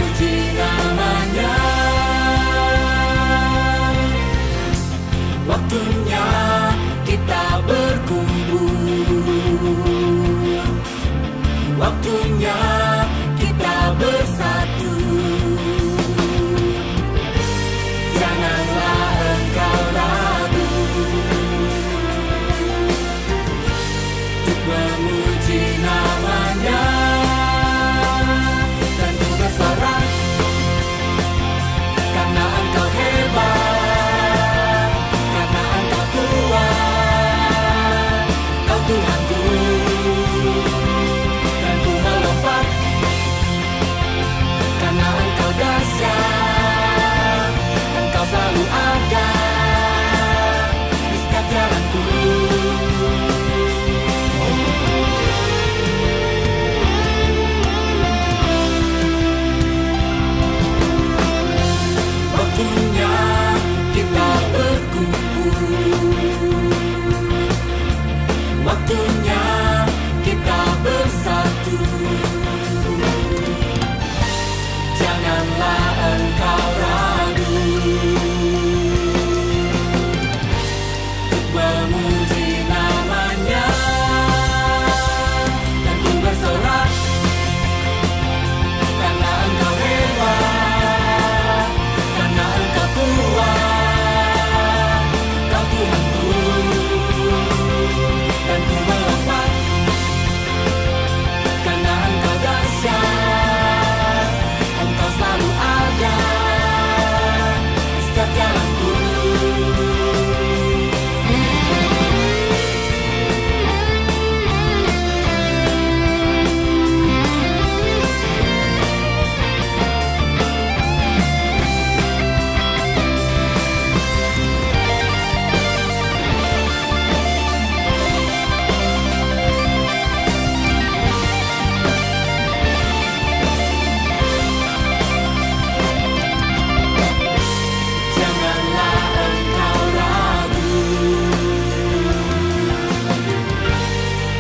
memuji namanya. Waktunya kita berkumpul, waktunya kita bersatu. Janganlah engkau ragu untuk memuji namanya. Dan ku bersorak karena engkau hebat, karena engkau kuat, kau Tuhanku. Dan ku melompat karena engkau dahsyat, engkau selalu ada di setiap jalanku. Waktunya kita berkumpul, waktunya kita bersatu. Janganlah engkau ragu untuk memuji namanya. Dan ku bersorak karena engkau hebat, karena engkau kuat, kau Tuhanku. Dan ku melompat karena engkau dahsyat, engkau selalu ada di setiap jalanku. Janganlah engkau ragu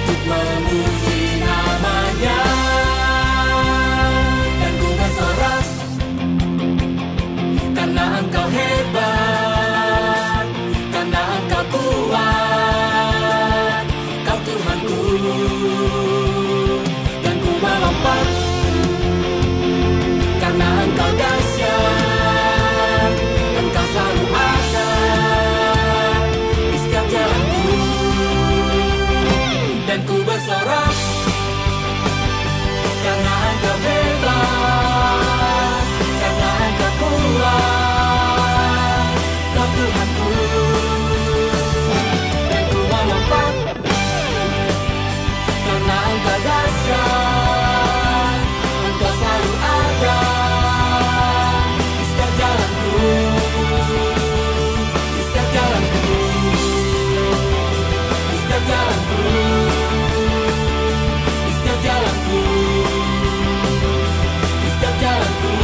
untuk memuji namanya. Dan ku bersorak karena engkau hebat, karena engkau kuat, kau Tuhanku. Dan ku melompat karena engkau dahsyat, engkau selalu ada di setiap jalanku. Dan ku bersorak karena engkau hebat, karena engkau kuat, kau Tuhanku. Dan ku melompat karena engkau dahsyat, engkau selalu ada di setiap jalanku, di setiap jalanku, di setiap jalanku, di setiap jalanku, di setiap jalanku.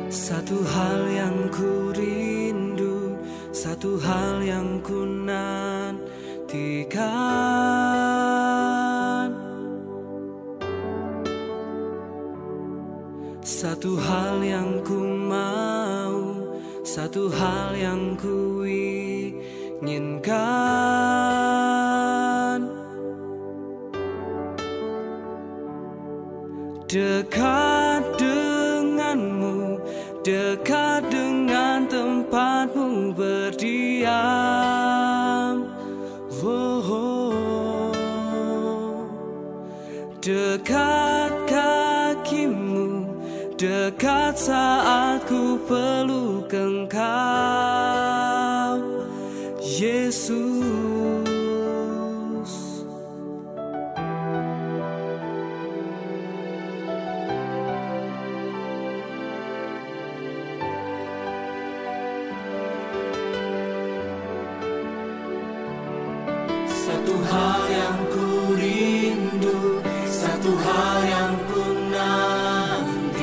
Satu hal yang ku rindu, satu hal yang ku nantikan, satu hal yang ku mau, satu hal yang ku inginkan. Dekat denganmu, dekat dengan tempatmu berdiam. Dekat kakimu, dekat dekat saat ku peluk Engkau, Yesus. Satu hal yang ku rindu, satu hal yang ku nantikan,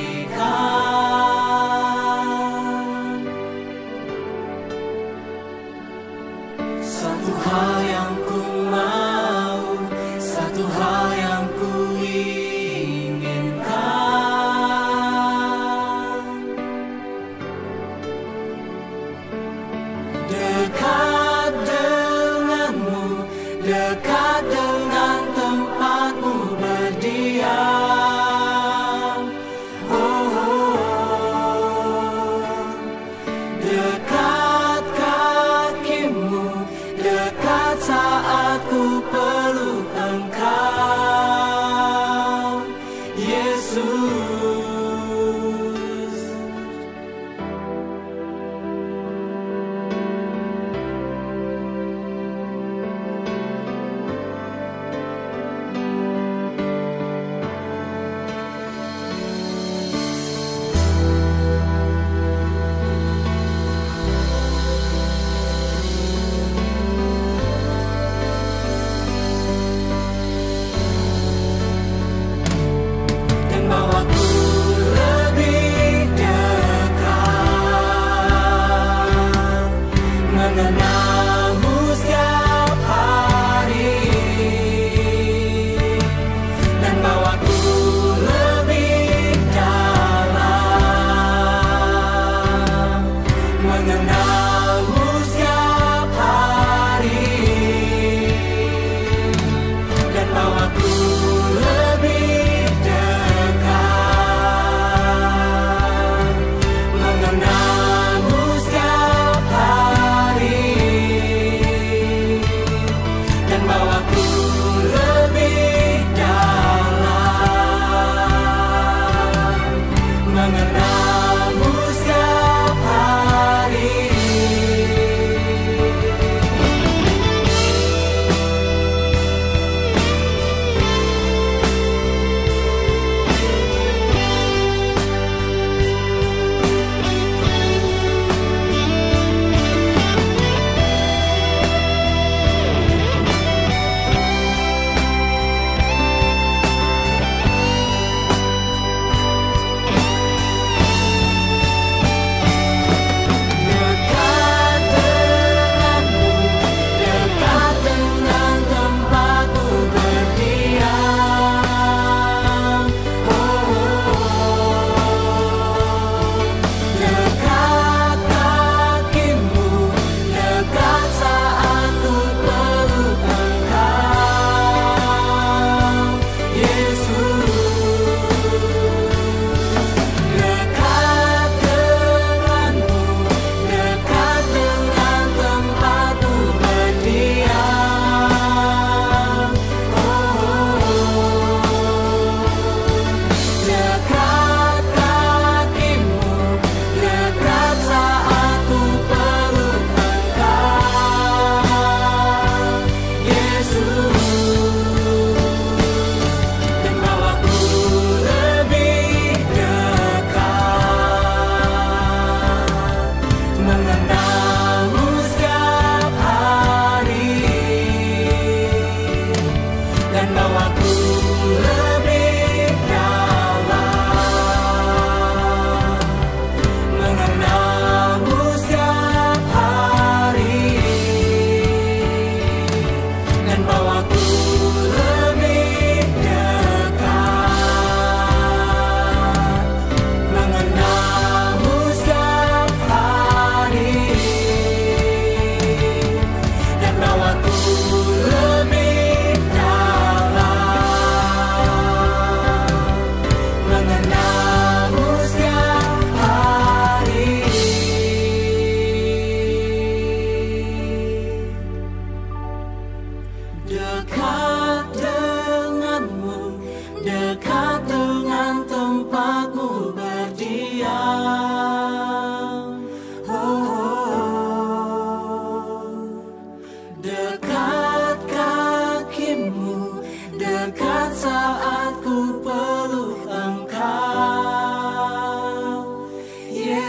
satu hal yang ku mau, satu hal yang ku inginkan. Dekat denganmu, dekat dengan tempatmu berdiam. Dekat kakimu, dekat saat ku peluk Engkau, Yesus.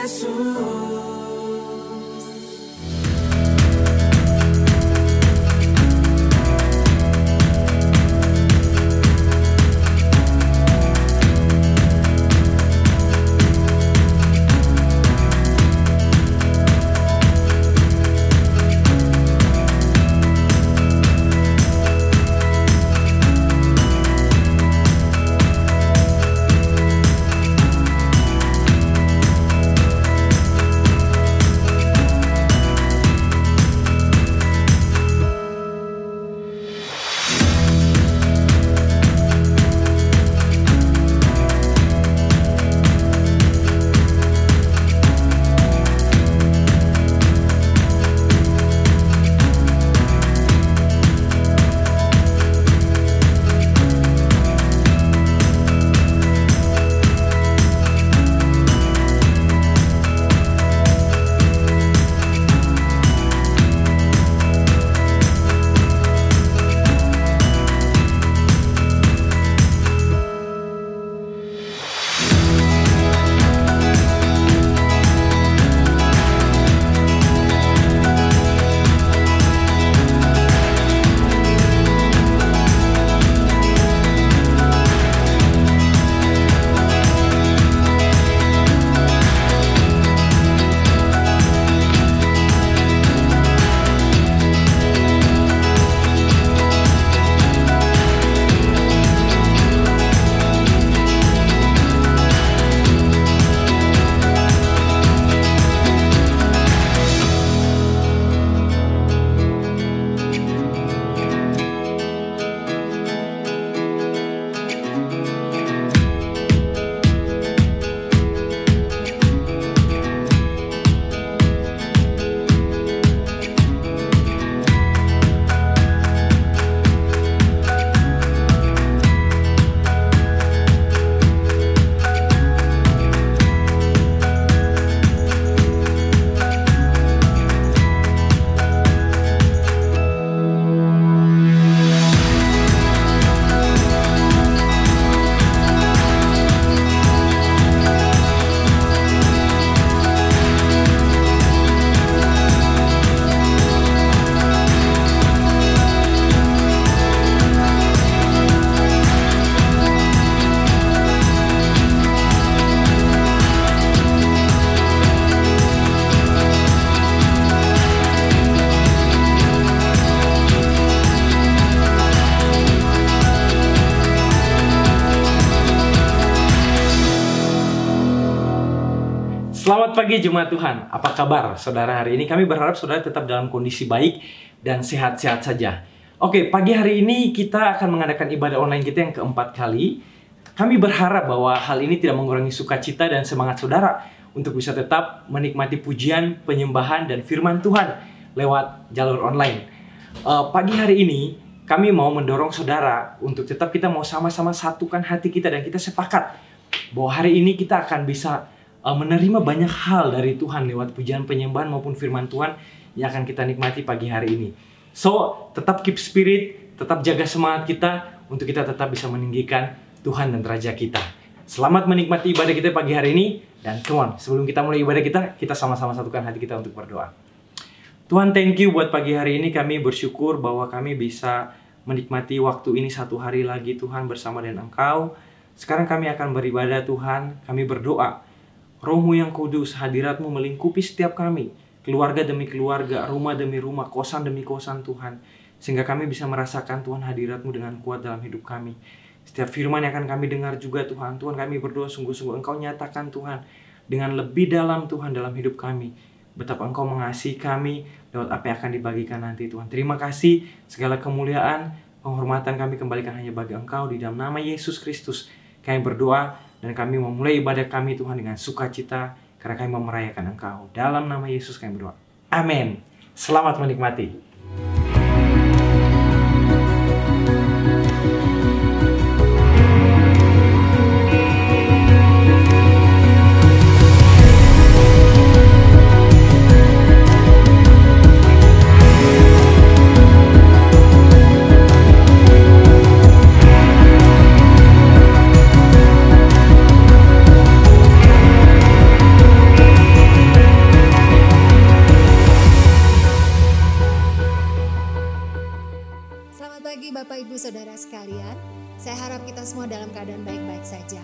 Yesus. Selamat pagi Jemaat Tuhan, apa kabar saudara hari ini? Kami berharap saudara tetap dalam kondisi baik dan sehat-sehat saja. Oke, pagi hari ini kita akan mengadakan ibadah online kita yang keempat kali. Kami berharap bahwa hal ini tidak mengurangi sukacita dan semangat saudara untuk bisa tetap menikmati pujian, penyembahan, dan firman Tuhan lewat jalur online. Pagi hari ini kami mau mendorong saudara untuk tetap kita mau sama-sama satukan hati kita dan kita sepakat bahwa hari ini kita akan bisa menerima banyak hal dari Tuhan lewat pujian, penyembahan maupun firman Tuhan yang akan kita nikmati pagi hari ini. So, tetap keep spirit, tetap jaga semangat kita untuk kita tetap bisa meninggikan Tuhan dan Raja kita. Selamat menikmati ibadah kita pagi hari ini. Dan come on, sebelum kita mulai ibadah kita sama-sama satukan hati kita untuk berdoa. Tuhan, thank you buat pagi hari ini. Kami bersyukur bahwa kami bisa menikmati waktu ini satu hari lagi Tuhan bersama dengan Engkau. Sekarang kami akan beribadah Tuhan. Kami berdoa Roh-Mu yang kudus, hadirat-Mu melingkupi setiap kami, keluarga demi keluarga, rumah demi rumah, kosan demi kosan Tuhan, sehingga kami bisa merasakan Tuhan hadirat-Mu dengan kuat dalam hidup kami. Setiap firman yang akan kami dengar juga Tuhan, kami berdoa sungguh-sungguh Engkau nyatakan Tuhan dengan lebih dalam Tuhan dalam hidup kami, betapa Engkau mengasihi kami lewat apa yang akan dibagikan nanti Tuhan. Terima kasih, segala kemuliaan, penghormatan kami kembalikan hanya bagi Engkau di dalam nama Yesus Kristus. Kami berdoa dan kami memulai ibadah kami Tuhan dengan sukacita karena kami mau merayakan Engkau. Dalam nama Yesus kami berdoa. Amin. Selamat menikmati. Ibu Saudara sekalian, saya harap kita semua dalam keadaan baik-baik saja.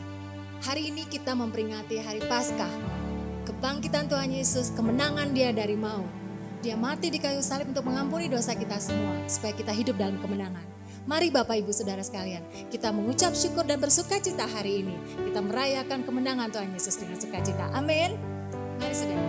Hari ini kita memperingati hari Paskah, kebangkitan Tuhan Yesus, kemenangan Dia dari maut. Dia mati di kayu salib untuk mengampuni dosa kita semua, supaya kita hidup dalam kemenangan. Mari Bapak Ibu Saudara sekalian, kita mengucap syukur dan bersuka cita hari ini. Kita merayakan kemenangan Tuhan Yesus dengan sukacita. Amin. Mari saudara.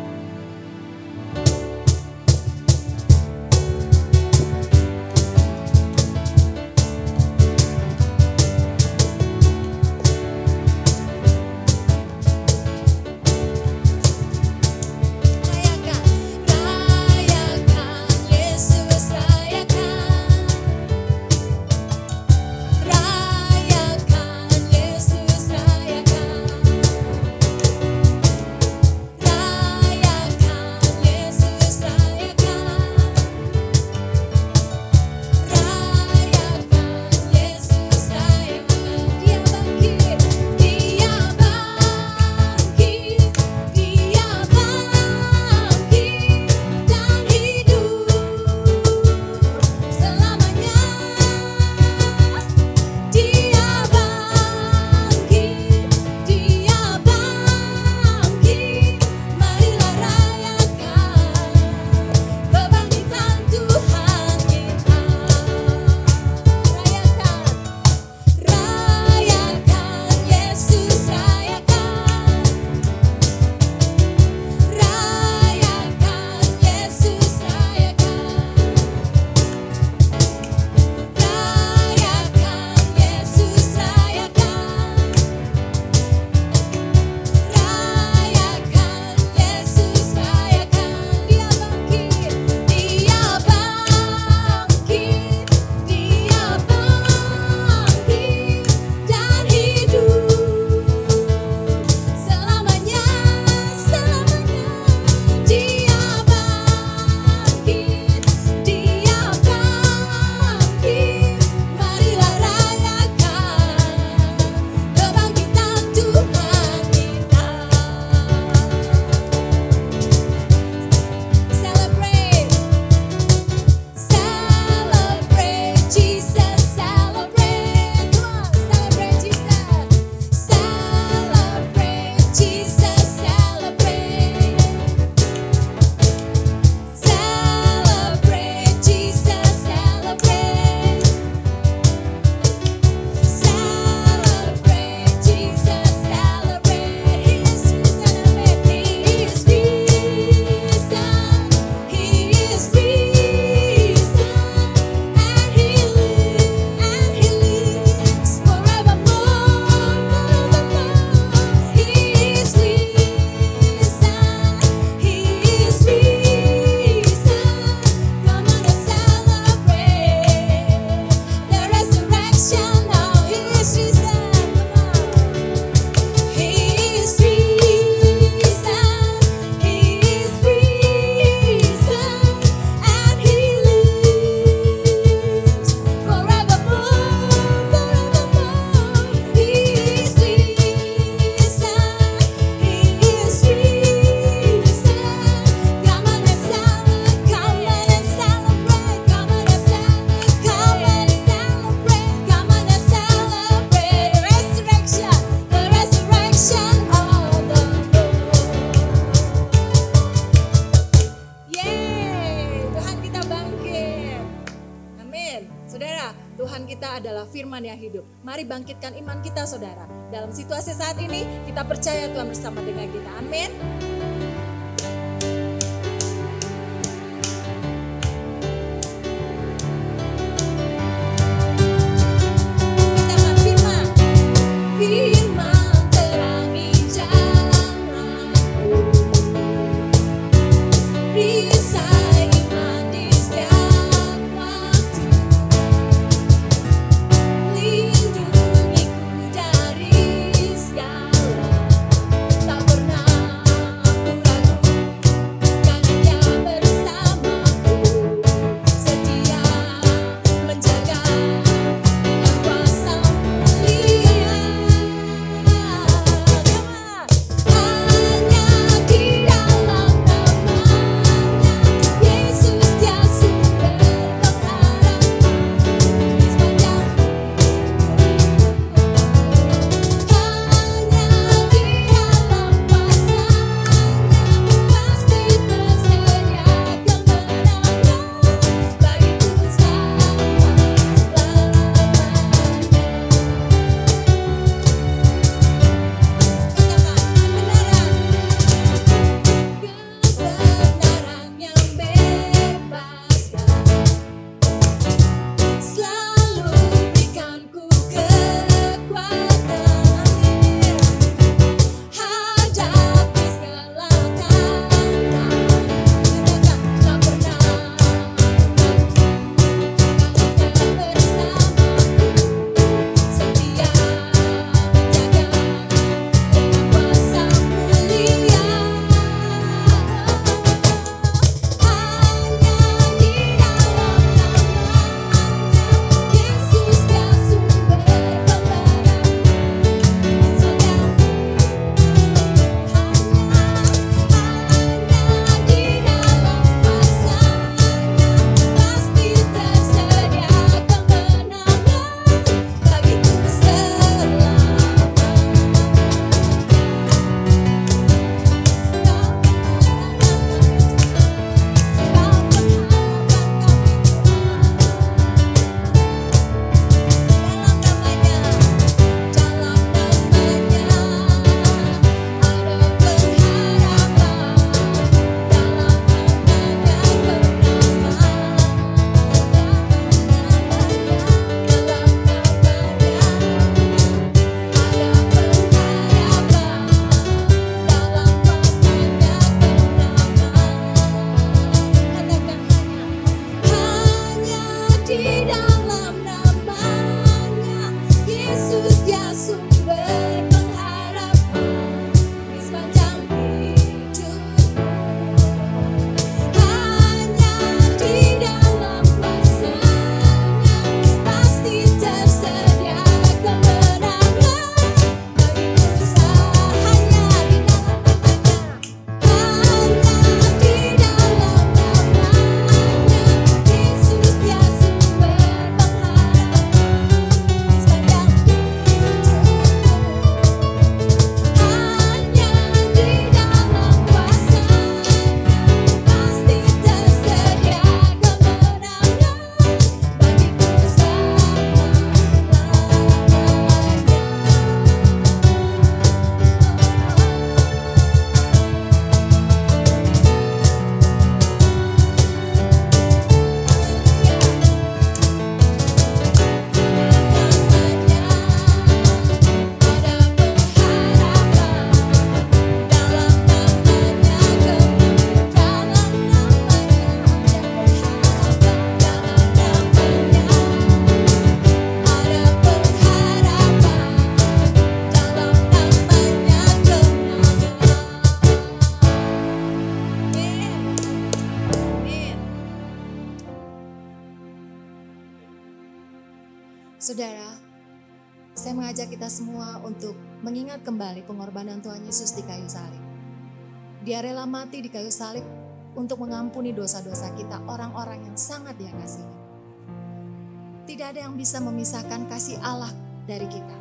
Firman yang hidup. Mari bangkitkan iman kita saudara. Dalam situasi saat ini kita percaya Tuhan bersama dengan kita. Amin. Lindungiku dari segala, tak pernah Saudara, saya mengajak kita semua untuk mengingat kembali pengorbanan Tuhan Yesus di kayu salib. Dia rela mati di kayu salib untuk mengampuni dosa-dosa kita, orang-orang yang sangat Dia kasihi. Tidak ada yang bisa memisahkan kasih Allah dari kita.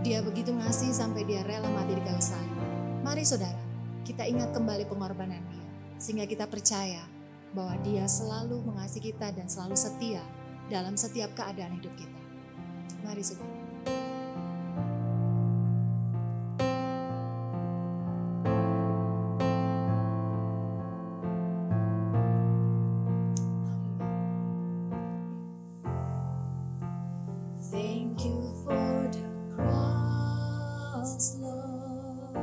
Dia begitu ngasih sampai Dia rela mati di kayu salib. Mari saudara, kita ingat kembali pengorbanan Dia, sehingga kita percaya bahwa Dia selalu mengasihi kita dan selalu setia dalam setiap keadaan hidup kita. Mari saudara. Thank you for the cross, Lord.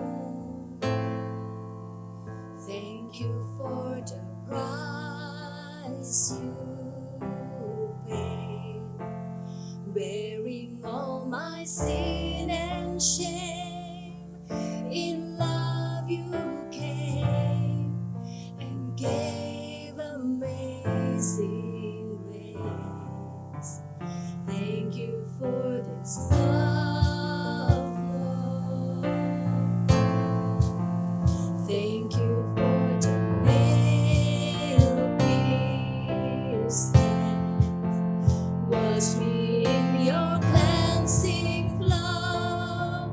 Thank you for the price you paid, bearing all my sin and shame. In love you came and gave amazing grace. Thank you for this love, Lord. Thank you for the nail-pierced hands. Wash me in your cleansing flow.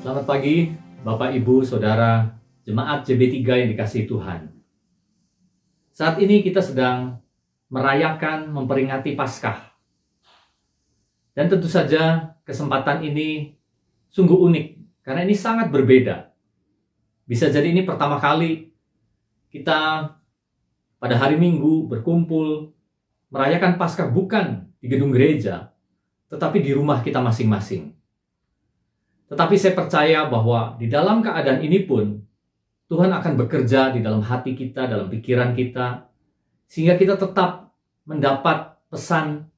Selamat pagi, Bapak, Ibu, Saudara, Jemaat JB3 yang dikasihi Tuhan. Saat ini kita sedang merayakan, memperingati Paskah. Dan tentu saja kesempatan ini sungguh unik, karena ini sangat berbeda. Bisa jadi ini pertama kali kita pada hari Minggu berkumpul, merayakan Paskah bukan di gedung gereja, tetapi di rumah kita masing-masing. Tetapi saya percaya bahwa di dalam keadaan ini pun Tuhan akan bekerja di dalam hati kita, dalam pikiran kita, sehingga kita tetap mendapat pesan,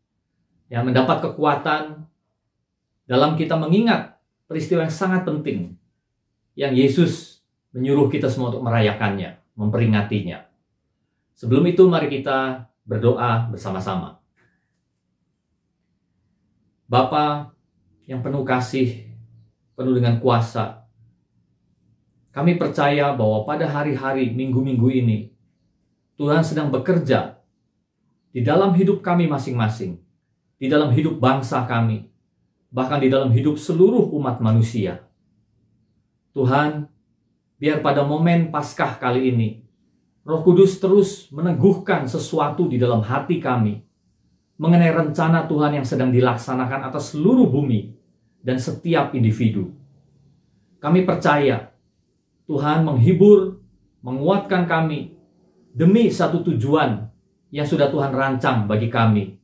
mendapat kekuatan dalam kita mengingat peristiwa yang sangat penting yang Yesus menyuruh kita semua untuk merayakannya, memperingatinya. Sebelum itu mari kita berdoa bersama-sama. Bapa yang penuh kasih, penuh dengan kuasa, kami percaya bahwa pada hari-hari, minggu-minggu ini, Tuhan sedang bekerja di dalam hidup kami masing-masing, di dalam hidup bangsa kami, bahkan di dalam hidup seluruh umat manusia. Tuhan, biar pada momen Paskah kali ini, Roh Kudus terus meneguhkan sesuatu di dalam hati kami, mengenai rencana Tuhan yang sedang dilaksanakan atas seluruh bumi, dan setiap individu. Kami percaya Tuhan menghibur, menguatkan kami demi satu tujuan yang sudah Tuhan rancang bagi kami.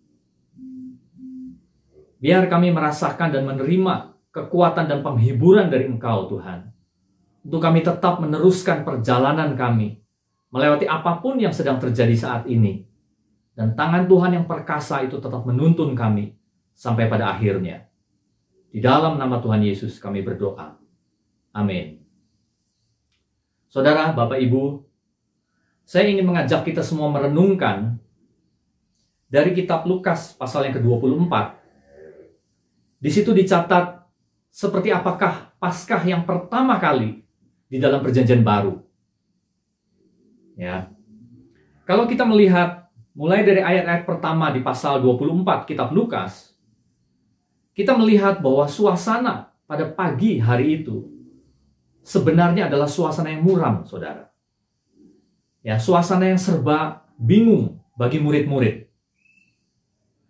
Biar kami merasakan dan menerima kekuatan dan penghiburan dari Engkau, Tuhan, untuk kami tetap meneruskan perjalanan kami melewati apapun yang sedang terjadi saat ini, dan tangan Tuhan yang perkasa itu tetap menuntun kami sampai pada akhirnya. Di dalam nama Tuhan Yesus kami berdoa. Amin. Saudara, Bapak, Ibu, saya ingin mengajak kita semua merenungkan dari kitab Lukas pasal yang ke-24. Di situ dicatat seperti apakah Paskah yang pertama kali di dalam Perjanjian Baru. Ya. Kalau kita melihat mulai dari ayat-ayat pertama di pasal 24 kitab Lukas, kita melihat bahwa suasana pada pagi hari itu sebenarnya adalah suasana yang muram, saudara. Ya, suasana yang serba bingung bagi murid-murid.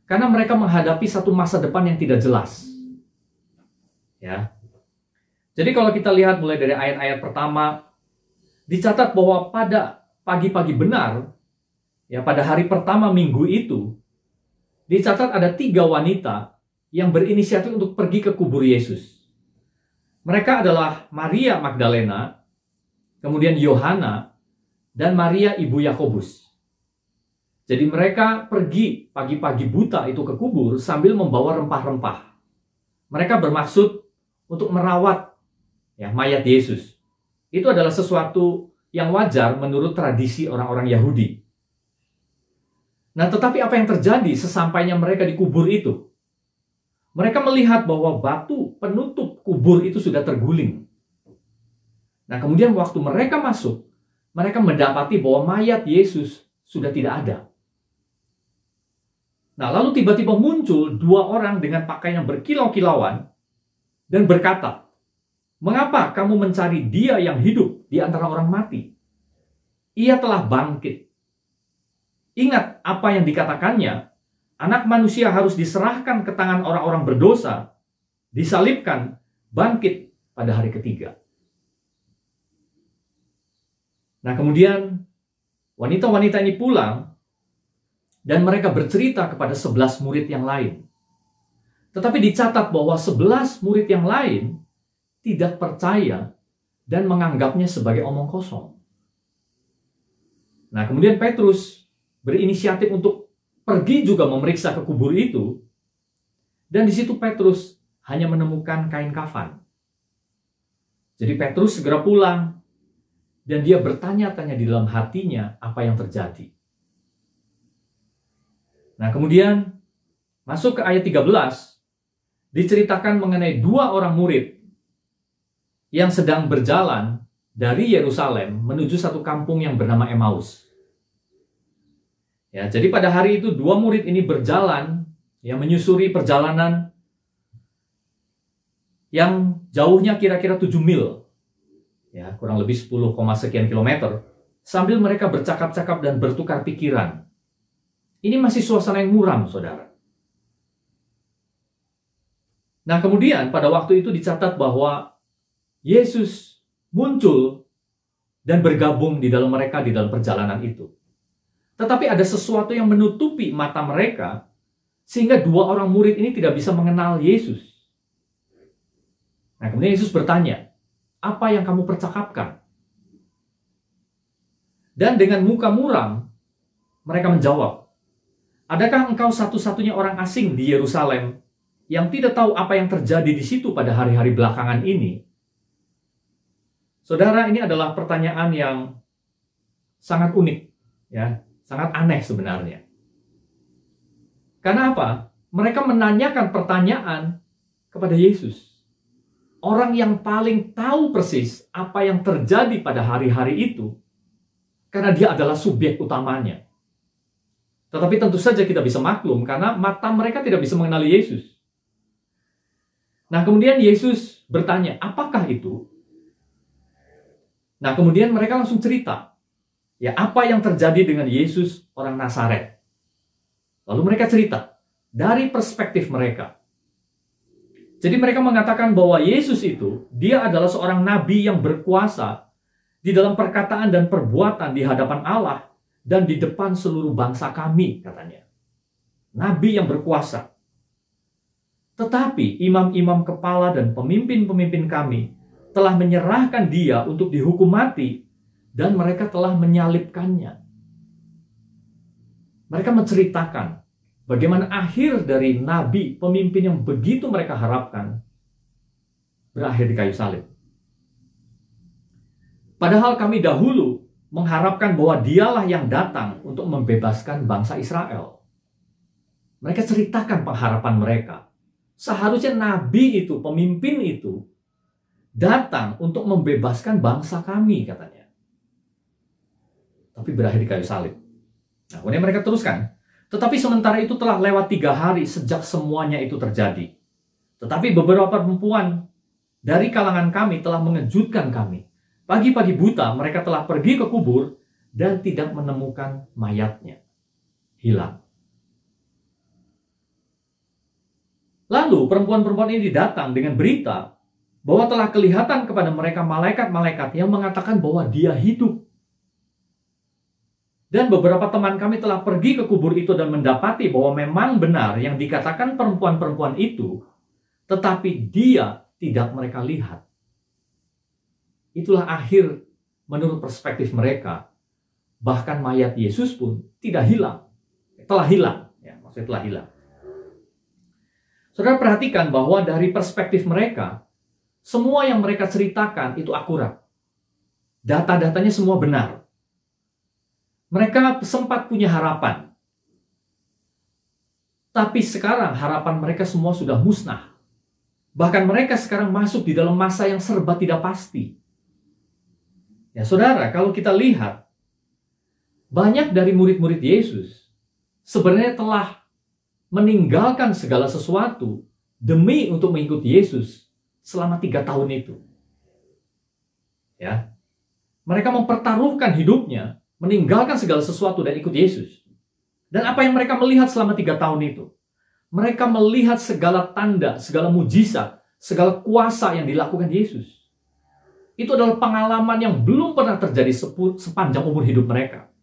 Karena mereka menghadapi satu masa depan yang tidak jelas. Ya. Jadi kalau kita lihat mulai dari ayat-ayat pertama, dicatat bahwa pada pagi-pagi benar, ya pada hari pertama minggu itu, dicatat ada 3 wanita yang berinisiatif untuk pergi ke kubur Yesus. Mereka adalah Maria Magdalena, kemudian Yohana, dan Maria ibu Yakobus. Jadi mereka pergi pagi-pagi buta itu ke kubur sambil membawa rempah-rempah. Mereka bermaksud untuk merawat mayat Yesus. Itu adalah sesuatu yang wajar menurut tradisi orang-orang Yahudi. Nah, tetapi apa yang terjadi sesampainya mereka di kubur itu? Mereka melihat bahwa batu penutup kubur itu sudah terguling. Nah, kemudian waktu mereka masuk, mereka mendapati bahwa mayat Yesus sudah tidak ada. Nah, lalu tiba-tiba muncul 2 orang dengan pakaian yang berkilau-kilauan dan berkata, "Mengapa kamu mencari Dia yang hidup di antara orang mati? Ia telah bangkit. Ingat apa yang dikatakannya, Anak manusia harus diserahkan ke tangan orang-orang berdosa, disalibkan, bangkit pada hari ketiga." Nah, kemudian wanita-wanita ini pulang dan mereka bercerita kepada 11 murid yang lain. Tetapi dicatat bahwa 11 murid yang lain tidak percaya dan menganggapnya sebagai omong kosong. Nah, kemudian Petrus berinisiatif untuk pergi juga memeriksa ke kubur itu, dan di situ Petrus hanya menemukan kain kafan. Jadi Petrus segera pulang, dan dia bertanya-tanya di dalam hatinya apa yang terjadi. Nah, kemudian masuk ke ayat 13, diceritakan mengenai 2 orang murid yang sedang berjalan dari Yerusalem menuju satu kampung yang bernama Emmaus. Ya, jadi pada hari itu 2 murid ini berjalan, yang menyusuri perjalanan yang jauhnya kira-kira 7 mil, ya, kurang lebih 10, sekian kilometer, sambil mereka bercakap-cakap dan bertukar pikiran. Ini masih suasana yang muram, saudara. Nah, kemudian pada waktu itu dicatat bahwa Yesus muncul dan bergabung di dalam mereka di dalam perjalanan itu. Tetapi ada sesuatu yang menutupi mata mereka, sehingga dua orang murid ini tidak bisa mengenal Yesus. Nah, kemudian Yesus bertanya, "Apa yang kamu percakapkan?" Dan dengan muka muram, mereka menjawab, "Adakah engkau satu-satunya orang asing di Yerusalem yang tidak tahu apa yang terjadi di situ pada hari-hari belakangan ini?" Saudara, ini adalah pertanyaan yang sangat unik, ya, sangat aneh sebenarnya. Karena apa? Mereka menanyakan pertanyaan kepada Yesus. Orang yang paling tahu persis apa yang terjadi pada hari-hari itu, karena dia adalah subjek utamanya. Tetapi tentu saja kita bisa maklum karena mata mereka tidak bisa mengenali Yesus. Nah, kemudian Yesus bertanya, "Apakah itu?" Nah, kemudian mereka langsung cerita, ya, apa yang terjadi dengan Yesus orang Nazaret. Lalu mereka cerita dari perspektif mereka. Jadi mereka mengatakan bahwa Yesus itu, dia adalah seorang nabi yang berkuasa di dalam perkataan dan perbuatan di hadapan Allah dan di depan seluruh bangsa kami, katanya. Nabi yang berkuasa. Tetapi imam-imam kepala dan pemimpin-pemimpin kami telah menyerahkan dia untuk dihukum mati dan mereka telah menyalibkannya. Mereka menceritakan bagaimana akhir dari nabi, pemimpin yang begitu mereka harapkan, berakhir di kayu salib. Padahal kami dahulu mengharapkan bahwa dialah yang datang untuk membebaskan bangsa Israel. Mereka ceritakan pengharapan mereka. Seharusnya nabi itu, pemimpin itu, datang untuk membebaskan bangsa kami, katanya. Tapi berakhir di kayu salib. Nah, kemudian mereka teruskan. Tetapi sementara itu telah lewat 3 hari sejak semuanya itu terjadi. Tetapi beberapa perempuan dari kalangan kami telah mengejutkan kami. Pagi-pagi buta mereka telah pergi ke kubur dan tidak menemukan mayatnya. Hilang. Lalu perempuan-perempuan ini datang dengan berita bahwa telah kelihatan kepada mereka malaikat-malaikat yang mengatakan bahwa dia hidup. Dan beberapa teman kami telah pergi ke kubur itu dan mendapati bahwa memang benar yang dikatakan perempuan-perempuan itu, tetapi dia tidak mereka lihat. Itulah akhir menurut perspektif mereka. Bahkan mayat Yesus pun tidak hilang. Telah hilang. Ya, maksudnya telah hilang. Saudara perhatikan bahwa dari perspektif mereka, semua yang mereka ceritakan itu akurat. Data-datanya semua benar. Mereka sempat punya harapan. Tapi sekarang harapan mereka semua sudah musnah. Bahkan mereka sekarang masuk di dalam masa yang serba tidak pasti. Ya, saudara, kalau kita lihat, banyak dari murid-murid Yesus sebenarnya telah meninggalkan segala sesuatu demi untuk mengikuti Yesus selama 3 tahun itu. Ya. Mereka mempertaruhkan hidupnya, meninggalkan segala sesuatu dan ikut Yesus. Dan apa yang mereka melihat selama 3 tahun itu? Mereka melihat segala tanda, segala mujizat, segala kuasa yang dilakukan Yesus. Itu adalah pengalaman yang belum pernah terjadi sepanjang umur hidup mereka.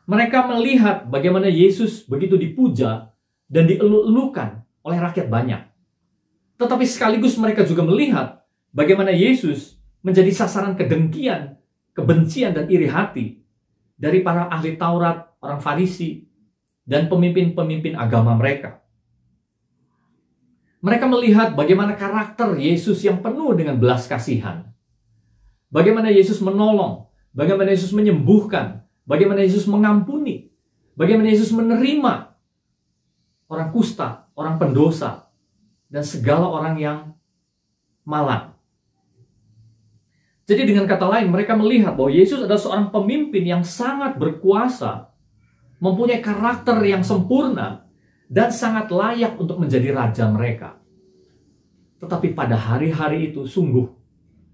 Mereka melihat bagaimana Yesus begitu dipuja dan dieluk-elukan oleh rakyat banyak. Tetapi sekaligus mereka juga melihat bagaimana Yesus menjadi sasaran kedengkian, kebencian, dan iri hati dari para ahli Taurat, orang Farisi, dan pemimpin-pemimpin agama mereka. Mereka melihat bagaimana karakter Yesus yang penuh dengan belas kasihan. Bagaimana Yesus menolong, bagaimana Yesus menyembuhkan, bagaimana Yesus mengampuni, bagaimana Yesus menerima orang kusta, orang pendosa, dan segala orang yang malang. Jadi dengan kata lain, mereka melihat bahwa Yesus adalah seorang pemimpin yang sangat berkuasa, mempunyai karakter yang sempurna, dan sangat layak untuk menjadi raja mereka. Tetapi pada hari-hari itu sungguh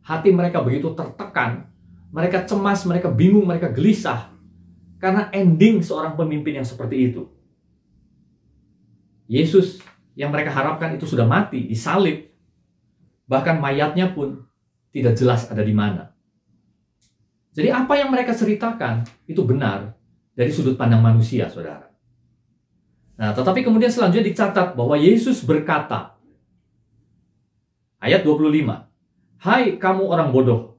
hati mereka begitu tertekan, mereka cemas, mereka bingung, mereka gelisah karena ending seorang pemimpin yang seperti itu. Yesus yang mereka harapkan itu sudah mati, disalib. Bahkan mayatnya pun tidak jelas ada di mana. Jadi apa yang mereka ceritakan itu benar dari sudut pandang manusia, saudara. Nah, tetapi kemudian selanjutnya dicatat bahwa Yesus berkata, ayat 25, "Hai kamu orang bodoh,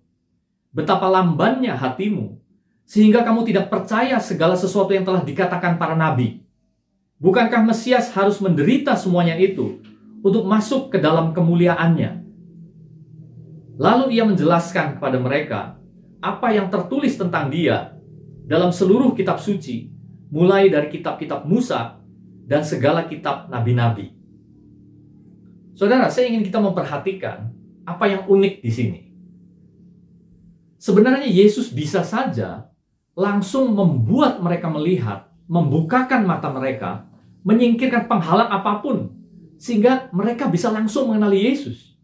betapa lambannya hatimu, sehingga kamu tidak percaya segala sesuatu yang telah dikatakan para nabi. Bukankah Mesias harus menderita semuanya itu untuk masuk ke dalam kemuliaannya?" Lalu ia menjelaskan kepada mereka apa yang tertulis tentang dia dalam seluruh kitab suci, mulai dari kitab-kitab Musa dan segala kitab nabi-nabi. Saudara, saya ingin kita memperhatikan apa yang unik di sini. Sebenarnya Yesus bisa saja langsung membuat mereka melihat, membukakan mata mereka, menyingkirkan penghalang apapun, sehingga mereka bisa langsung mengenali Yesus.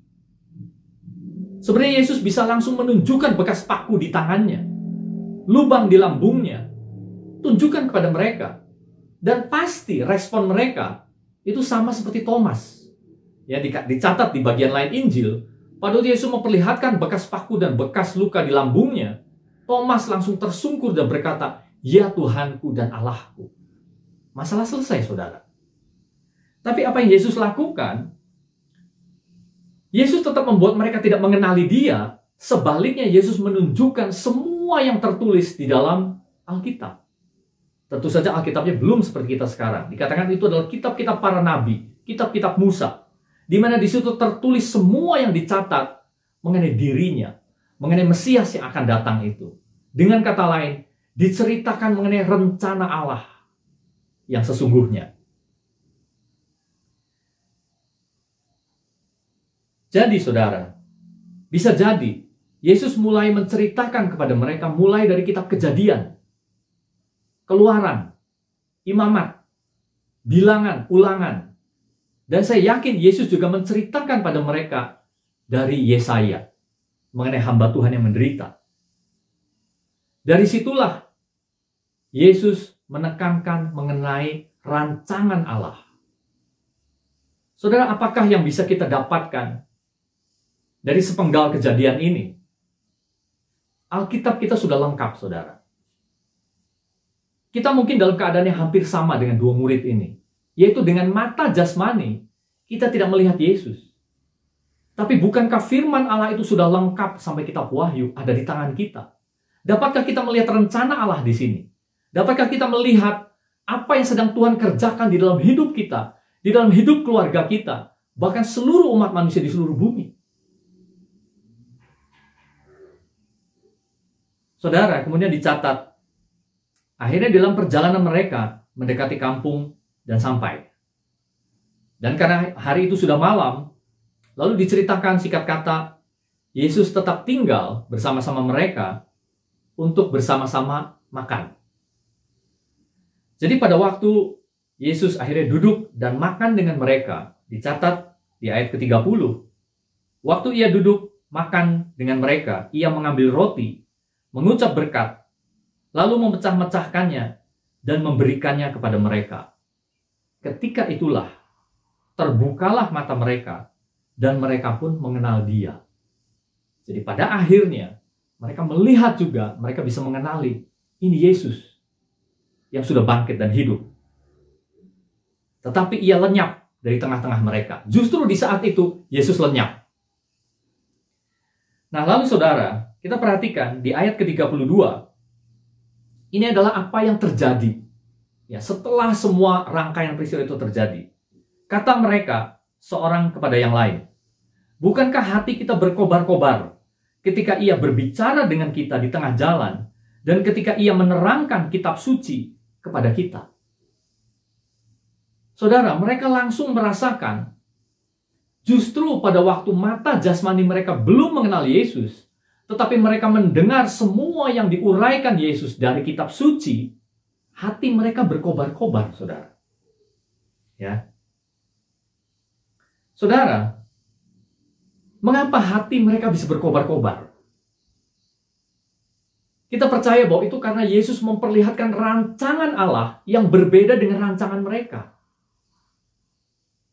Sebenarnya Yesus bisa langsung menunjukkan bekas paku di tangannya, lubang di lambungnya, tunjukkan kepada mereka. Dan pasti respon mereka itu sama seperti Thomas. Ya, dicatat di bagian lain Injil, pada waktu Yesus memperlihatkan bekas paku dan bekas luka di lambungnya, Thomas langsung tersungkur dan berkata, "Ya Tuhanku dan Allahku." Masalah selesai, saudara. Tapi apa yang Yesus lakukan? Yesus tetap membuat mereka tidak mengenali dia. Sebaliknya, Yesus menunjukkan semua yang tertulis di dalam Alkitab. Tentu saja Alkitabnya belum seperti kita sekarang. Dikatakan itu adalah kitab-kitab para nabi, kitab-kitab Musa, di mana di situ tertulis semua yang dicatat mengenai dirinya, mengenai Mesias yang akan datang itu. Dengan kata lain, diceritakan mengenai rencana Allah yang sesungguhnya. Jadi, saudara, bisa jadi Yesus mulai menceritakan kepada mereka mulai dari kitab Kejadian, Keluaran, Imamat, Bilangan, Ulangan. Dan saya yakin Yesus juga menceritakan pada mereka dari Yesaya mengenai hamba Tuhan yang menderita. Dari situlah Yesus menekankan mengenai rancangan Allah. Saudara, apakah yang bisa kita dapatkan dari sepenggal kejadian ini? Alkitab kita sudah lengkap, saudara. Kita mungkin dalam keadaan yang hampir sama dengan dua murid ini, yaitu dengan mata jasmani kita tidak melihat Yesus. Tapi bukankah firman Allah itu sudah lengkap sampai kitab Wahyu ada di tangan kita? Dapatkah kita melihat rencana Allah di sini? Dapatkah kita melihat apa yang sedang Tuhan kerjakan di dalam hidup kita, di dalam hidup keluarga kita, bahkan seluruh umat manusia di seluruh bumi? Saudara, kemudian dicatat, akhirnya dalam perjalanan mereka mendekati kampung dan sampai. Dan karena hari itu sudah malam, lalu diceritakan singkat kata, Yesus tetap tinggal bersama-sama mereka untuk bersama-sama makan. Jadi pada waktu Yesus akhirnya duduk dan makan dengan mereka, dicatat di ayat ke-30, waktu ia duduk makan dengan mereka, ia mengambil roti, mengucap berkat, lalu memecah-mecahkannya dan memberikannya kepada mereka. Ketika itulah terbukalah mata mereka dan mereka pun mengenal dia. Jadi pada akhirnya mereka melihat juga, mereka bisa mengenali ini Yesus yang sudah bangkit dan hidup. Tetapi ia lenyap dari tengah-tengah mereka. Justru di saat itu Yesus lenyap. Nah, lalu saudara, kita perhatikan di ayat ke-32. Ini adalah apa yang terjadi. Ya, setelah semua rangkaian peristiwa itu terjadi. Kata mereka, seorang kepada yang lain, "Bukankah hati kita berkobar-kobar ketika ia berbicara dengan kita di tengah jalan, dan ketika ia menerangkan kitab suci kepada kita?" Saudara, mereka langsung merasakan, justru pada waktu mata jasmani mereka belum mengenal Yesus, tetapi mereka mendengar semua yang diuraikan Yesus dari kitab suci, hati mereka berkobar-kobar, saudara. Ya. Saudara, Mengapa hati mereka bisa berkobar-kobar? Kita percaya bahwa itu karena Yesus memperlihatkan rancangan Allah yang berbeda dengan rancangan mereka.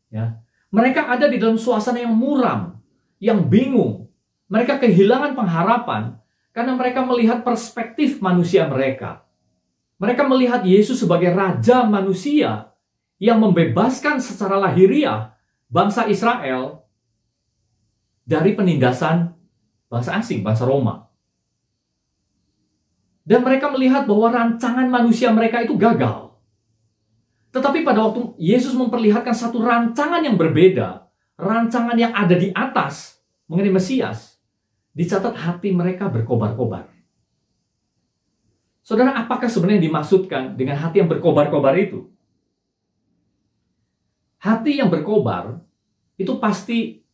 Ya. Mereka ada di dalam suasana yang muram, yang bingung. Mereka kehilangan pengharapan karena mereka melihat perspektif manusia mereka. Mereka melihat Yesus sebagai raja manusia yang membebaskan secara lahiriah bangsa Israel dari penindasan bangsa asing, bangsa Roma. Dan mereka melihat bahwa rancangan manusia mereka itu gagal. Tetapi pada waktu Yesus memperlihatkan satu rancangan yang berbeda, rancangan yang ada di atas mengenai Mesias, dicatat hati mereka berkobar-kobar. Saudara, apakah sebenarnya dimaksudkan dengan hati yang berkobar-kobar itu? Hati yang berkobar itu pasti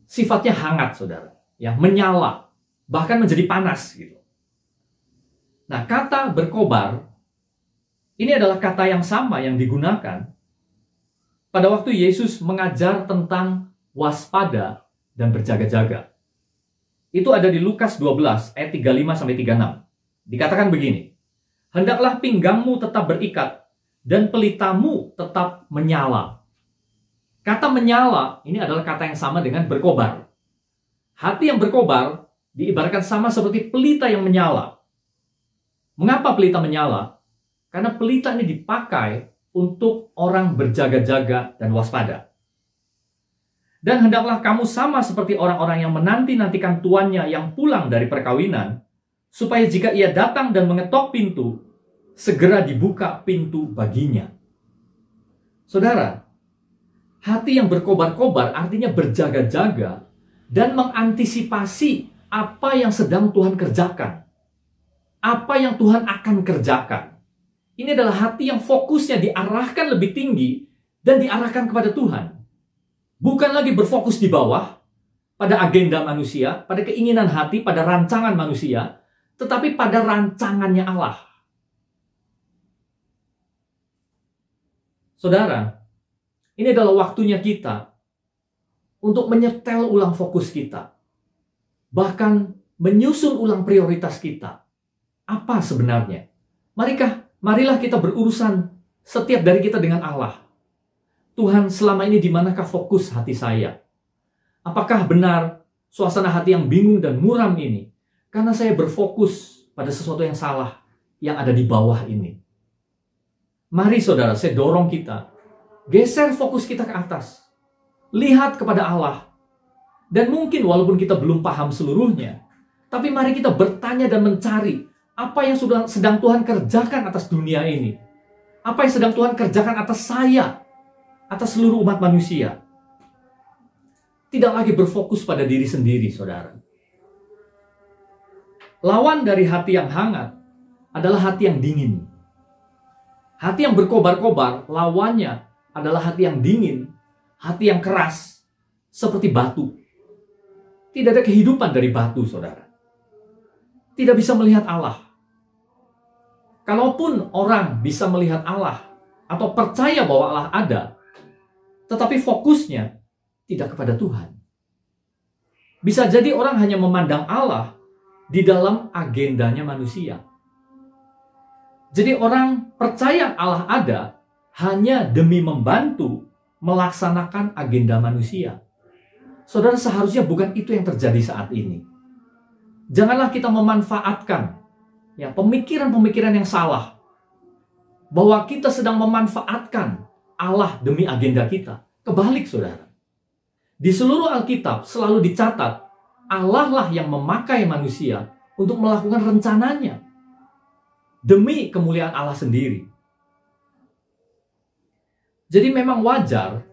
sifatnya hangat, saudara, ya, menyala, bahkan menjadi panas gitu. Nah, kata berkobar ini adalah kata yang sama yang digunakan pada waktu Yesus mengajar tentang waspada dan berjaga-jaga. Itu ada di Lukas 12 ayat 35-36. Dikatakan begini, hendaklah pinggangmu tetap berikat dan pelitamu tetap menyala. Kata menyala ini adalah kata yang sama dengan berkobar. Hati yang berkobar diibaratkan sama seperti pelita yang menyala. Mengapa pelita menyala? Karena pelita ini dipakai untuk orang berjaga-jaga dan waspada. Dan hendaklah kamu sama seperti orang-orang yang menanti-nantikan tuannya yang pulang dari perkawinan, supaya jika ia datang dan mengetok pintu, segera dibuka pintu baginya. Saudara, hati yang berkobar-kobar artinya berjaga-jaga dan mengantisipasi apa yang sedang Tuhan kerjakan. Apa yang Tuhan akan kerjakan. Ini adalah hati yang fokusnya diarahkan lebih tinggi dan diarahkan kepada Tuhan. Bukan lagi berfokus di bawah, pada agenda manusia, pada keinginan hati, pada rancangan manusia, tetapi pada rancangannya Allah. Saudara, ini adalah waktunya kita untuk menyetel ulang fokus kita. Bahkan menyusun ulang prioritas kita. Apa sebenarnya? Marilah kita berurusan setiap dari kita dengan Allah. Tuhan, selama ini di manakah fokus hati saya? Apakah benar suasana hati yang bingung dan muram ini karena saya berfokus pada sesuatu yang salah yang ada di bawah ini? Mari saudara, saya dorong kita, geser fokus kita ke atas. Lihat kepada Allah. Dan mungkin walaupun kita belum paham seluruhnya, tapi mari kita bertanya dan mencari apa yang sedang Tuhan kerjakan atas dunia ini. Apa yang sedang Tuhan kerjakan atas saya, atas seluruh umat manusia. Tidak lagi berfokus pada diri sendiri, saudara. Lawan dari hati yang hangat adalah hati yang dingin. Hati yang berkobar-kobar, lawannya adalah hati yang dingin, hati yang keras, seperti batu. Tidak ada kehidupan dari batu, saudara. Tidak bisa melihat Allah. Kalaupun orang bisa melihat Allah atau percaya bahwa Allah ada, tetapi fokusnya tidak kepada Tuhan. Bisa jadi orang hanya memandang Allah di dalam agendanya manusia. Jadi orang percaya Allah ada hanya demi membantu melaksanakan agenda manusia. Saudara, seharusnya bukan itu yang terjadi saat ini. Janganlah kita memanfaatkan pemikiran-pemikiran yang salah bahwa kita sedang memanfaatkan Allah demi agenda kita. Kebalik, saudara. Di seluruh Alkitab selalu dicatat Allah lah yang memakai manusia untuk melakukan rencananya demi kemuliaan Allah sendiri. Jadi memang wajar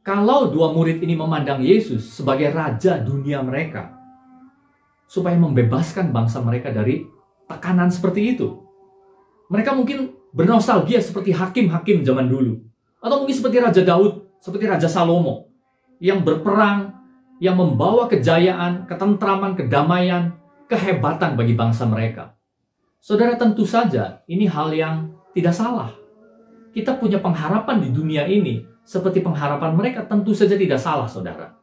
kalau dua murid ini memandang Yesus sebagai raja dunia mereka supaya membebaskan bangsa mereka dari tekanan seperti itu. Mereka mungkin bernostalgia seperti hakim-hakim zaman dulu. Atau mungkin seperti Raja Daud, seperti Raja Salomo. Yang berperang, yang membawa kejayaan, ketentraman, kedamaian, kehebatan bagi bangsa mereka. Saudara, tentu saja ini hal yang tidak salah. Kita punya pengharapan di dunia ini seperti pengharapan mereka, tentu saja tidak salah, saudara.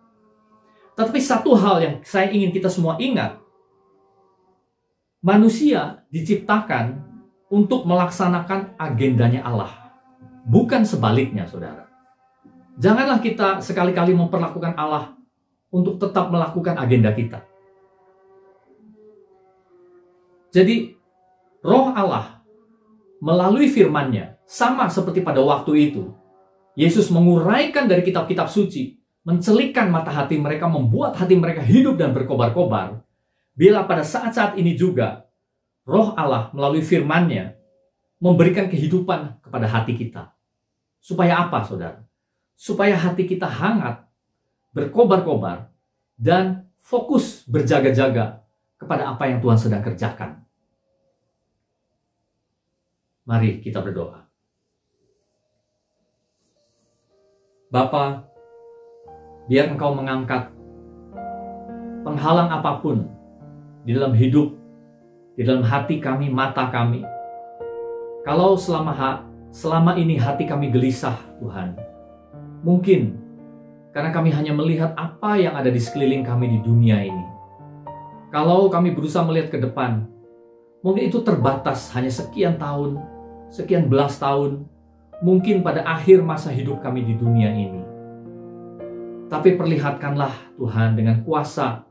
Tetapi satu hal yang saya ingin kita semua ingat, manusia diciptakan untuk melaksanakan agendanya Allah, bukan sebaliknya, saudara. Janganlah kita sekali-kali memperlakukan Allah untuk tetap melakukan agenda kita. Jadi, Roh Allah melalui firman-Nya, sama seperti pada waktu itu, Yesus menguraikan dari kitab-kitab suci, mencelikkan mata hati mereka, membuat hati mereka hidup dan berkobar-kobar. Bila pada saat-saat ini juga, Roh Allah melalui firman-Nya memberikan kehidupan kepada hati kita. Supaya apa, saudara? Supaya hati kita hangat, berkobar-kobar, dan fokus berjaga-jaga kepada apa yang Tuhan sedang kerjakan. Mari kita berdoa. Bapa, biar Engkau mengangkat penghalang apapun di dalam hidup, di dalam hati kami, mata kami. Kalau selama ini hati kami gelisah, Tuhan, mungkin karena kami hanya melihat apa yang ada di sekeliling kami di dunia ini. Kalau kami berusaha melihat ke depan, mungkin itu terbatas hanya sekian tahun, sekian belas tahun, mungkin pada akhir masa hidup kami di dunia ini. Tapi perlihatkanlah Tuhan dengan kuasa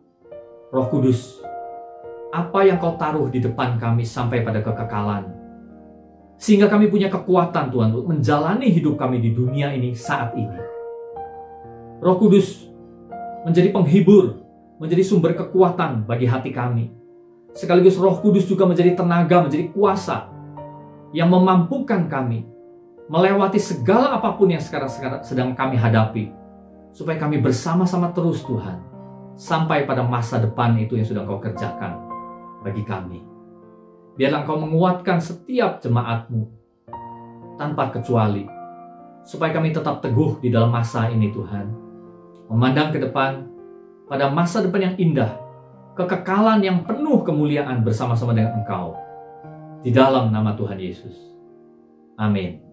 Roh Kudus, apa yang Kau taruh di depan kami sampai pada kekekalan. Sehingga kami punya kekuatan Tuhan untuk menjalani hidup kami di dunia ini saat ini. Roh Kudus menjadi penghibur, menjadi sumber kekuatan bagi hati kami. Sekaligus Roh Kudus juga menjadi tenaga, menjadi kuasa yang memampukan kami melewati segala apapun yang sekarang sedang kami hadapi. Supaya kami bersama-sama terus Tuhan, sampai pada masa depan itu yang sudah Kau kerjakan bagi kami. Biarlah Engkau menguatkan setiap jemaat-Mu tanpa kecuali, supaya kami tetap teguh di dalam masa ini Tuhan, memandang ke depan pada masa depan yang indah, kekekalan yang penuh kemuliaan bersama-sama dengan Engkau, di dalam nama Tuhan Yesus. Amin.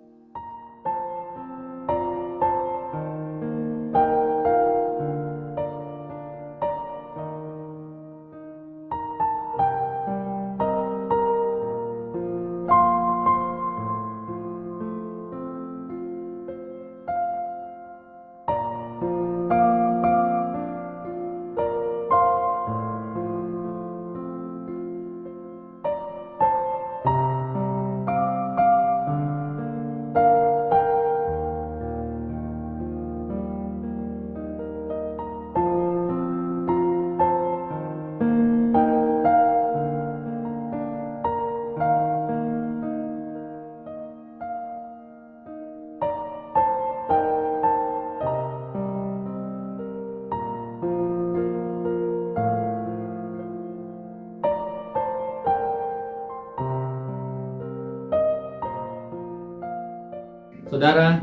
Saudara,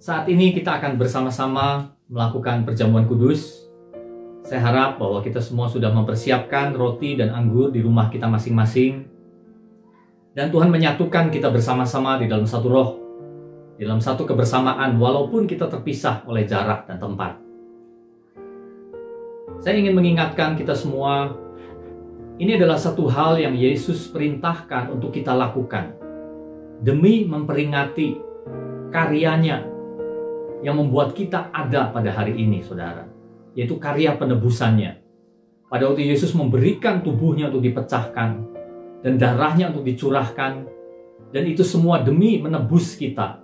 saat ini kita akan bersama-sama melakukan perjamuan kudus. Saya harap bahwa kita semua sudah mempersiapkan roti dan anggur di rumah kita masing-masing. Dan Tuhan menyatukan kita bersama-sama di dalam satu roh, di dalam satu kebersamaan, walaupun kita terpisah oleh jarak dan tempat. Saya ingin mengingatkan kita semua, ini adalah satu hal yang Yesus perintahkan untuk kita lakukan, demi memperingati karyanya yang membuat kita ada pada hari ini, saudara, yaitu karya penebusannya. Pada waktu Yesus memberikan tubuhnya untuk dipecahkan dan darahnya untuk dicurahkan, dan itu semua demi menebus kita,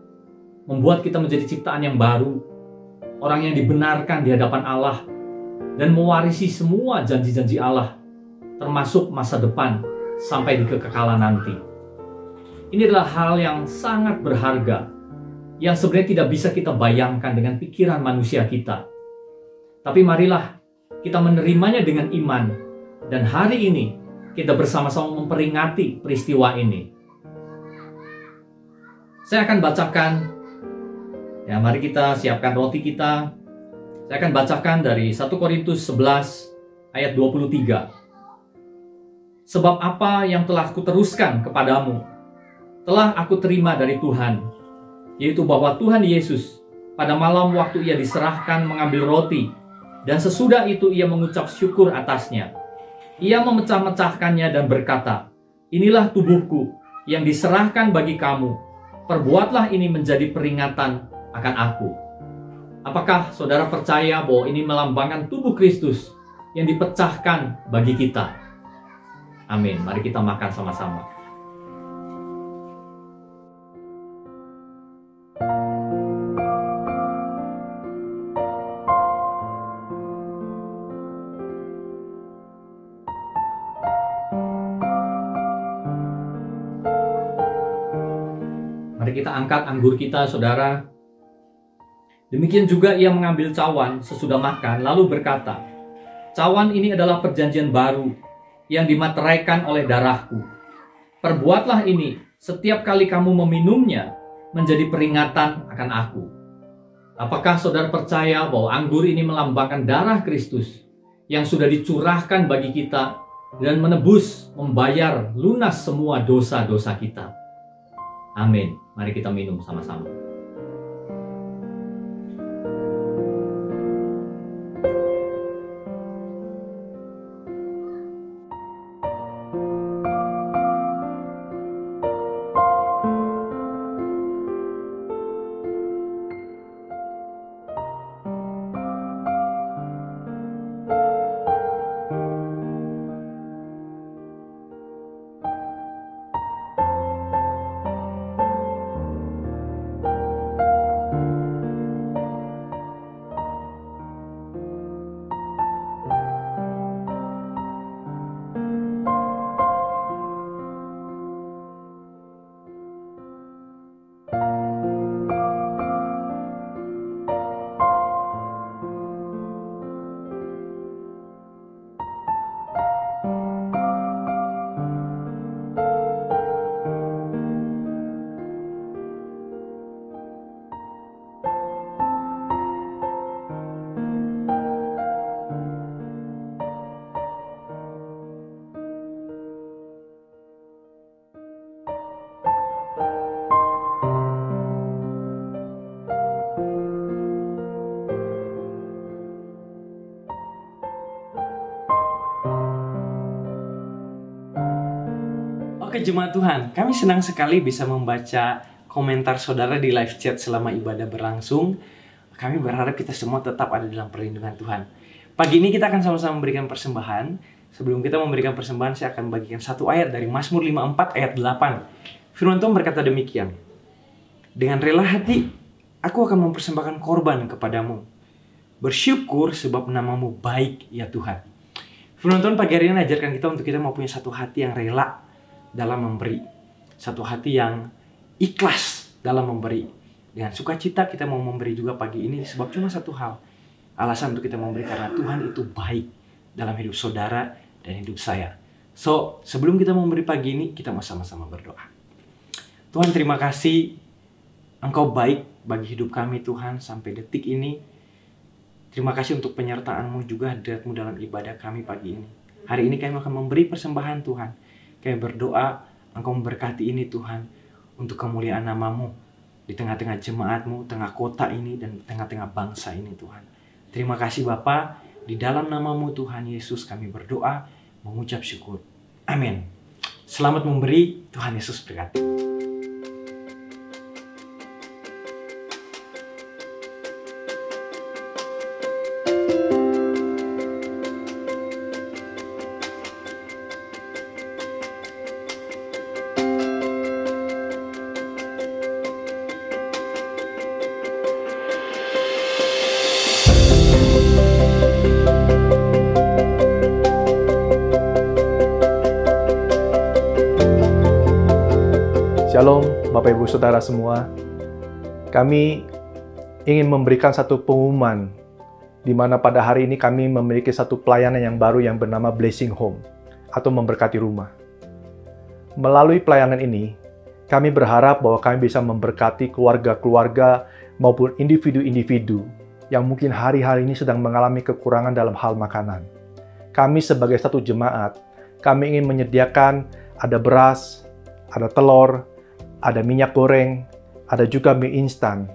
membuat kita menjadi ciptaan yang baru, orang yang dibenarkan di hadapan Allah, dan mewarisi semua janji-janji Allah, termasuk masa depan sampai di kekekalan nanti. Ini adalah hal yang sangat berharga, yang sebenarnya tidak bisa kita bayangkan dengan pikiran manusia kita. Tapi marilah kita menerimanya dengan iman, dan hari ini kita bersama-sama memperingati peristiwa ini. Saya akan bacakan, ya mari kita siapkan roti kita. Saya akan bacakan dari 1 Korintus 11 ayat 23. Sebab apa yang telah kuteruskan kepadamu, telah aku terima dari Tuhan, yaitu bahwa Tuhan Yesus pada malam waktu Ia diserahkan mengambil roti, Dan sesudah itu ia mengucap syukur atasnya. Ia memecah-mecahkannya dan berkata, "Inilah tubuhku yang diserahkan bagi kamu. Perbuatlah ini menjadi peringatan akan aku." Apakah saudara percaya bahwa ini melambangkan tubuh Kristus yang dipecahkan bagi kita? Amin. Mari kita makan sama-sama. Mari kita angkat anggur kita, saudara. Demikian juga ia mengambil cawan sesudah makan, lalu berkata, "Cawan ini adalah perjanjian baru yang dimateraikan oleh darahku. Perbuatlah ini setiap kali kamu meminumnya menjadi peringatan akan aku." Apakah saudara percaya bahwa anggur ini melambangkan darah Kristus yang sudah dicurahkan bagi kita dan menebus, membayar lunas semua dosa-dosa kita? Amin. Mari kita minum sama-sama. Oke jemaat Tuhan, kami senang sekali bisa membaca komentar saudara di live chat selama ibadah berlangsung. Kami berharap kita semua tetap ada dalam perlindungan Tuhan. Pagi ini kita akan sama-sama memberikan persembahan. Sebelum kita memberikan persembahan, saya akan bagikan satu ayat dari Mazmur 54 ayat 8. Firman Tuhan berkata demikian, "Dengan rela hati, aku akan mempersembahkan korban kepadamu. Bersyukur sebab namamu baik ya Tuhan." Firman Tuhan pagi hari ini mengajarkan kita untuk kita mau punya satu hati yang rela dalam memberi, satu hati yang ikhlas dalam memberi. Dengan sukacita kita mau memberi juga pagi ini, sebab cuma satu hal, alasan untuk kita memberi, karena Tuhan itu baik dalam hidup saudara dan hidup saya. So, sebelum kita memberi pagi ini, kita mau sama-sama berdoa. Tuhan, terima kasih Engkau baik bagi hidup kami Tuhan sampai detik ini. Terima kasih untuk penyertaan-Mu juga, hadirat-Mu dalam ibadah kami pagi ini. Hari ini kami akan memberi persembahan Tuhan. Kami berdoa Engkau memberkati ini Tuhan, untuk kemuliaan nama-Mu di tengah-tengah jemaat-Mu, tengah kota ini dan tengah-tengah bangsa ini Tuhan. Terima kasih Bapa, di dalam nama-Mu Tuhan Yesus kami berdoa, mengucap syukur. Amin. Selamat memberi, Tuhan Yesus berkati. Shalom Bapak Ibu Saudara semua. Kami ingin memberikan satu pengumuman di mana pada hari ini kami memiliki satu pelayanan yang baru yang bernama Blessing Home atau memberkati rumah. Melalui pelayanan ini, kami berharap bahwa kami bisa memberkati keluarga-keluarga maupun individu-individu yang mungkin hari-hari ini sedang mengalami kekurangan dalam hal makanan. Kami sebagai satu jemaat, kami ingin menyediakan ada beras, ada telur, ada minyak goreng, ada juga mie instan,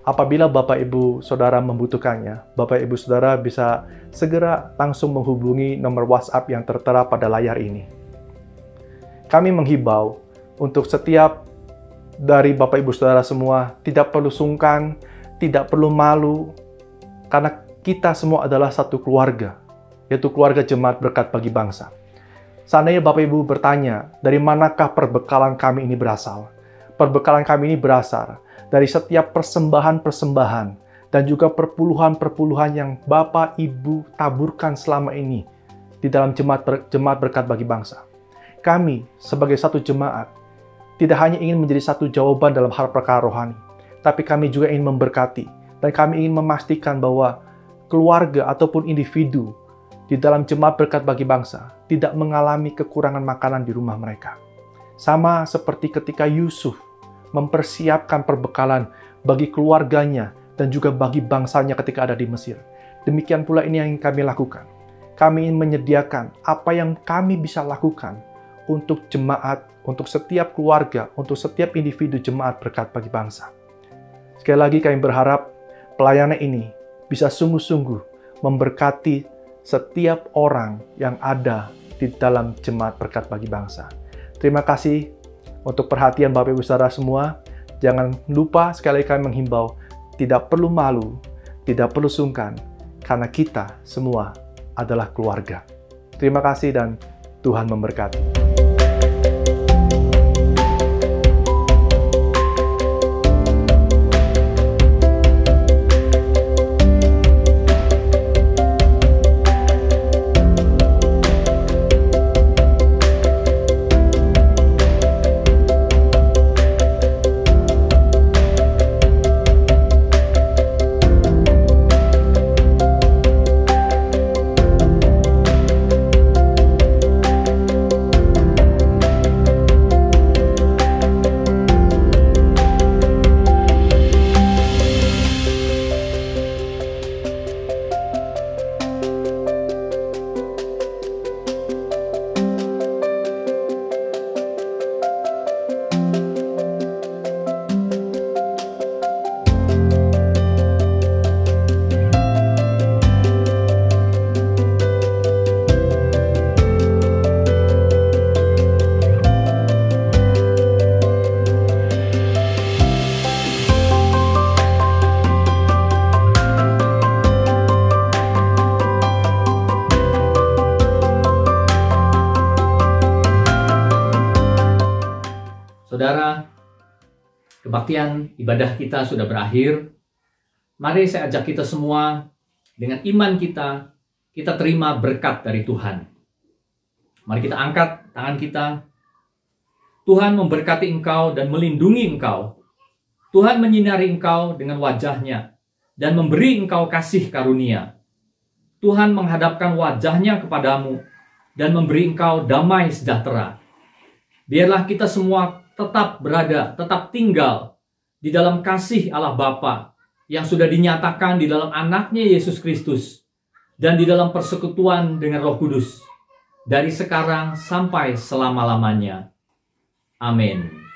apabila Bapak Ibu Saudara membutuhkannya, Bapak Ibu Saudara bisa segera langsung menghubungi nomor WhatsApp yang tertera pada layar ini. Kami menghibau untuk setiap dari Bapak Ibu Saudara semua, tidak perlu sungkan, tidak perlu malu, karena kita semua adalah satu keluarga, yaitu keluarga Jemaat Berkat Bagi Bangsa. Seandainya Bapak Ibu bertanya, dari manakah perbekalan kami ini berasal? Perbekalan kami ini berasal dari setiap persembahan-persembahan dan juga perpuluhan-perpuluhan yang Bapak Ibu taburkan selama ini di dalam Jemaat Berkat Bagi Bangsa. Kami sebagai satu jemaat tidak hanya ingin menjadi satu jawaban dalam hal perkara rohani, tapi kami juga ingin memberkati dan kami ingin memastikan bahwa keluarga ataupun individu di dalam Jemaat Berkat Bagi Bangsa tidak mengalami kekurangan makanan di rumah mereka. Sama seperti ketika Yusuf mempersiapkan perbekalan bagi keluarganya dan juga bagi bangsanya ketika ada di Mesir. Demikian pula ini yang kami lakukan. Kami ingin menyediakan apa yang kami bisa lakukan untuk jemaat, untuk setiap keluarga, untuk setiap individu Jemaat Berkat Bagi Bangsa. Sekali lagi kami berharap pelayanan ini bisa sungguh-sungguh memberkati setiap orang yang ada di dalam Jemaat Berkat Bagi Bangsa. Terima kasih untuk perhatian Bapak Ibu Saudara semua. Jangan lupa sekali lagi kami menghimbau, tidak perlu malu, tidak perlu sungkan, karena kita semua adalah keluarga. Terima kasih dan Tuhan memberkati. Saudara, kebaktian ibadah kita sudah berakhir. Mari saya ajak kita semua, dengan iman kita terima berkat dari Tuhan. Mari kita angkat tangan kita. Tuhan memberkati engkau dan melindungi engkau. Tuhan menyinari engkau dengan wajahnya dan memberi engkau kasih karunia. Tuhan menghadapkan wajahnya kepadamu dan memberi engkau damai sejahtera. Biarlah kita semua tetap berada, tetap tinggal di dalam kasih Allah Bapa yang sudah dinyatakan di dalam anaknya Yesus Kristus dan di dalam persekutuan dengan Roh Kudus dari sekarang sampai selama-lamanya. Amin.